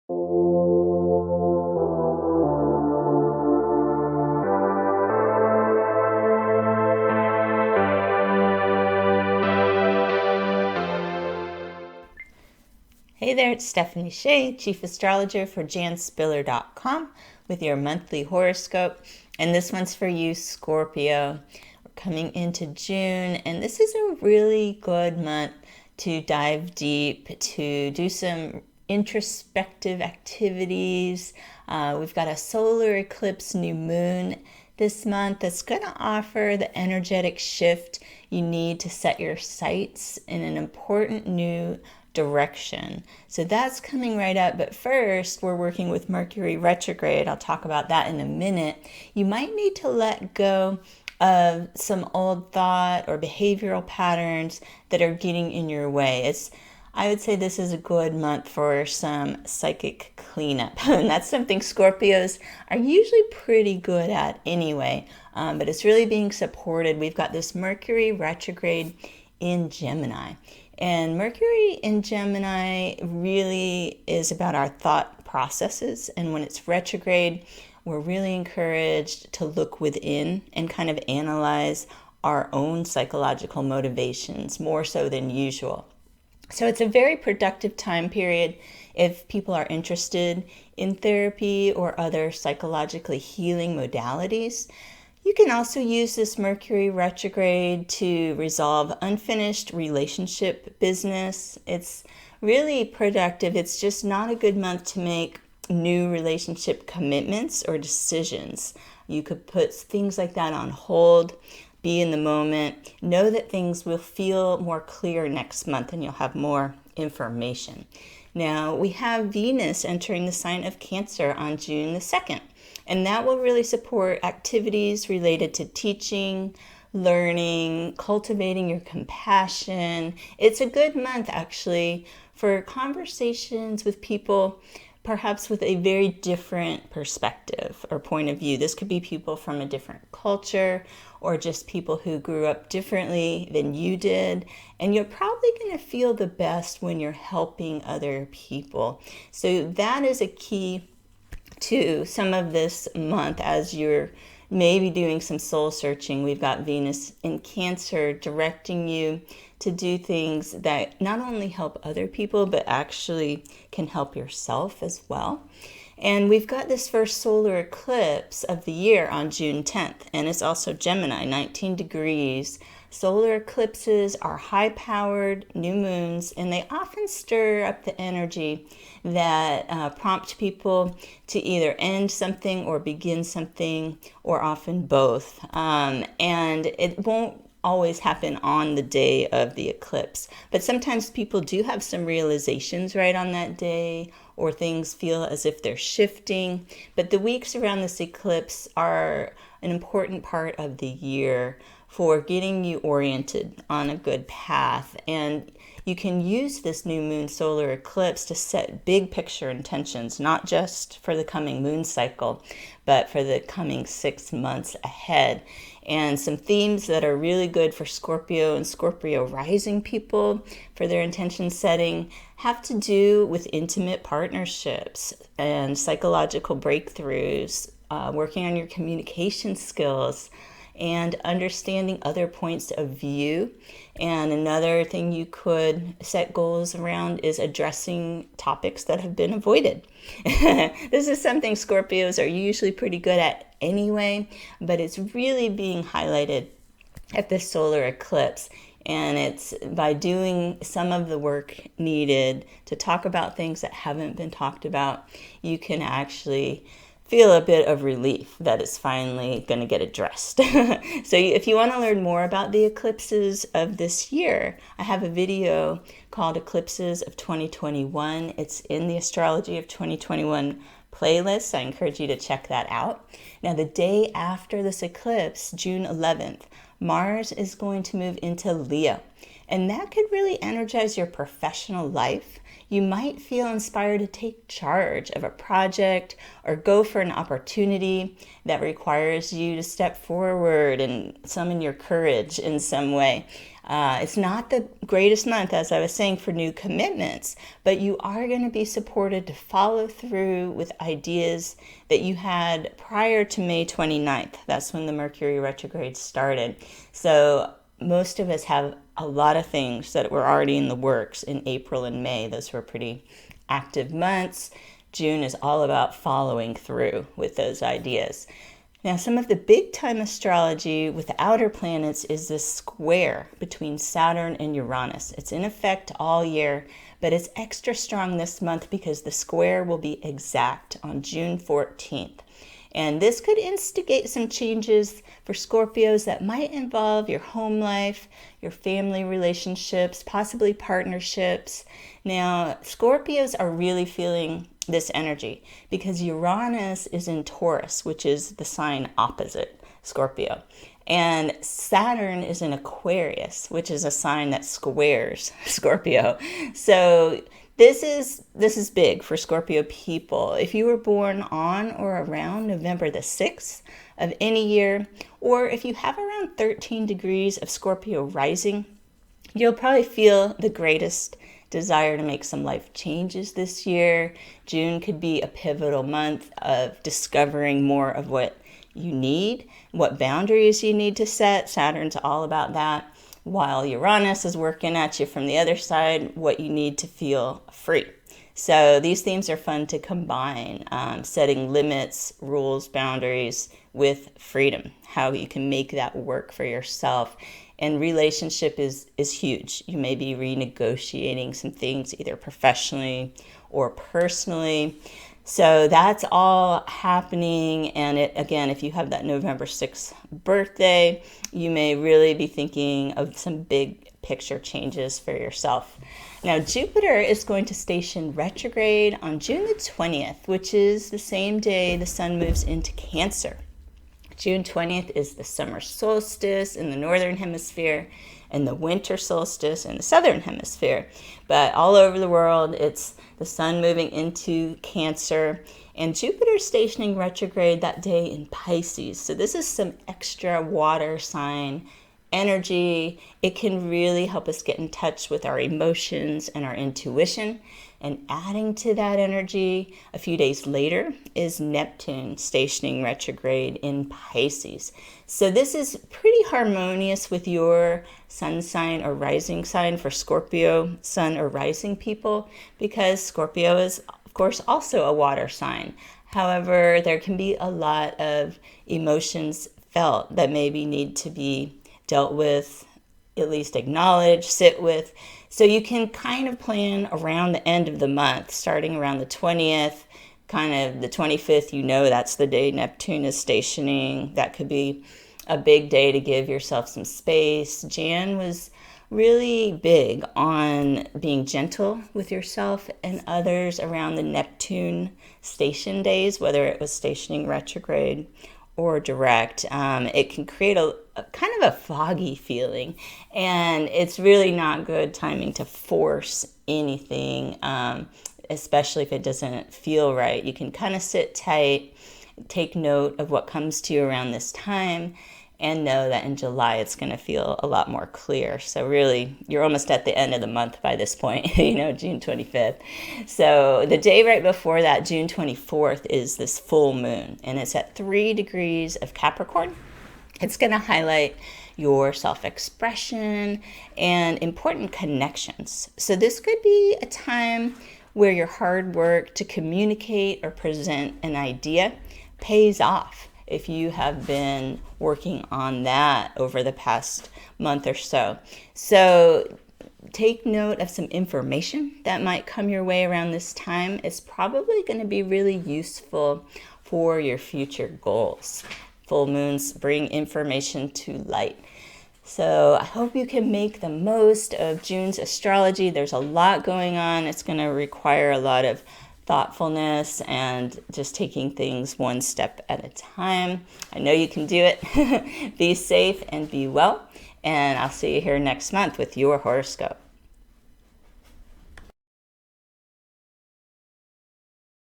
Hey there, it's Stephanie Shea, Chief Astrologer for janspiller.com with your monthly horoscope. And this one's for you, Scorpio. We're coming into June, and this is a really good month to dive deep, to do some introspective activities. We've got a solar eclipse new moon this month that's going to offer the energetic shift you need to set your sights in an important new direction. So that's coming right up. But first, we're working with Mercury Retrograde. I'll talk about that in a minute. You might need to let go of some old thought or behavioral patterns that are getting in your way. I would say this is a good month for some psychic cleanup. And that's something Scorpios are usually pretty good at anyway. But it's really being supported. We've got this Mercury retrograde in Gemini. And Mercury in Gemini really is about our thought processes. And when it's retrograde, we're really encouraged to look within and kind of analyze our own psychological motivations more so than usual. So it's a very productive time period if people are interested in therapy or other psychologically healing modalities. You can also use this Mercury retrograde to resolve unfinished relationship business. It's really productive. It's just not a good month to make new relationship commitments or decisions. You could put things like that on hold, be in the moment, know that things will feel more clear next month and you'll have more information. Now, we have Venus entering the sign of Cancer on June the 2nd. And that will really support activities related to teaching, learning, cultivating your compassion. It's a good month, actually, for conversations with people, perhaps with a very different perspective or point of view. This could be people from a different culture or just people who grew up differently than you did. And you're probably going to feel the best when you're helping other people. So that is a key to some of this month as you're maybe doing some soul searching. We've got Venus in Cancer directing you to do things that not only help other people, but actually can help yourself as well. And we've got this first solar eclipse of the year on June 10th, and it's also Gemini, 19 degrees. Solar eclipses are high-powered new moons, and they often stir up the energy that prompt people to either end something or begin something, or often both. And it won't always happen on the day of the eclipse, but sometimes people do have some realizations right on that day, or things feel as if they're shifting. But the weeks around this eclipse are an important part of the year for getting you oriented on a good path. And you can use this new moon solar eclipse to set big picture intentions, not just for the coming moon cycle, but for the coming 6 months ahead. And some themes that are really good for Scorpio and Scorpio rising people for their intention setting have to do with intimate partnerships and psychological breakthroughs, working on your communication skills, and understanding other points of view. And another thing you could set goals around is addressing topics that have been avoided. This is something Scorpios are usually pretty good at anyway, but it's really being highlighted at this solar eclipse. And it's by doing some of the work needed to talk about things that haven't been talked about, you can actually feel a bit of relief that it's finally going to get addressed. So if you want to learn more about the eclipses of this year, I have a video called Eclipses of 2021. It's in the Astrology of 2021 playlist. I encourage you to check that out. Now, the day after this eclipse, June 11th, Mars is going to move into Leo. And that could really energize your professional life. You might feel inspired to take charge of a project or go for an opportunity that requires you to step forward and summon your courage in some way. It's not the greatest month, as I was saying, for new commitments, but you are going to be supported to follow through with ideas that you had prior to May 29th. That's when the Mercury retrograde started. So most of us have a lot of things that were already in the works in April and May. Those were pretty active months. June is all about following through with those ideas. Now, some of the big time astrology with the outer planets is this square between Saturn and Uranus. It's in effect all year, but it's extra strong this month because the square will be exact on June 14th. And this could instigate some changes for Scorpios that might involve your home life, your family relationships, possibly partnerships. Now, Scorpios are really feeling this energy because Uranus is in Taurus, which is the sign opposite Scorpio. And Saturn is in Aquarius, which is a sign that squares Scorpio. So this is big for Scorpio people. If you were born on or around November the 6th of any year, or if you have around 13 degrees of Scorpio rising, you'll probably feel the greatest desire to make some life changes this year. June could be a pivotal month of discovering more of what you need, what boundaries you need to set. Saturn's all about that, while Uranus is working at you from the other side, what you need to feel free. So these themes are fun to combine, setting limits, rules, boundaries with freedom, how you can make that work for yourself. And relationship is huge. You may be renegotiating some things either professionally or personally. So that's all happening. And again, if you have that November 6th birthday, you may really be thinking of some big picture changes for yourself. Now, Jupiter is going to station retrograde on June the 20th, which is the same day the sun moves into Cancer. June 20th is the summer solstice in the northern hemisphere and the winter solstice in the southern hemisphere. But all over the world, it's the sun moving into Cancer, and Jupiter stationing retrograde that day in Pisces. So this is some extra water sign energy. It can really help us get in touch with our emotions and our intuition. And adding to that energy, a few days later, is Neptune stationing retrograde in Pisces. So this is pretty harmonious with your sun sign or rising sign for Scorpio sun or rising people, because Scorpio is, of course, also a water sign. However, there can be a lot of emotions felt that maybe need to be dealt with, at least acknowledged, sit with. So you can kind of plan around the end of the month, starting around the 20th, kind of the 25th, that's the day Neptune is stationing. That could be a big day to give yourself some space. Jan was really big on being gentle with yourself and others around the Neptune station days, whether it was stationing retrograde or direct. It can create a kind of a foggy feeling, and it's really not good timing to force anything, especially if it doesn't feel right. You can kind of sit tight, take note of what comes to you around this time, and know that in July it's going to feel a lot more clear. So really, you're almost at the end of the month by this point, June 25th. So the day right before that, June 24th, is this full moon, and it's at 3 degrees of Capricorn. It's going to highlight your self-expression and important connections. So this could be a time where your hard work to communicate or present an idea pays off, if you have been working on that over the past month or so. So take note of some information that might come your way around this time. It's probably going to be really useful for your future goals. Full moons bring information to light. So I hope you can make the most of June's astrology. There's a lot going on. It's going to require a lot of thoughtfulness and just taking things one step at a time. I know you can do it. Be safe and be well. And I'll see you here next month with your horoscope.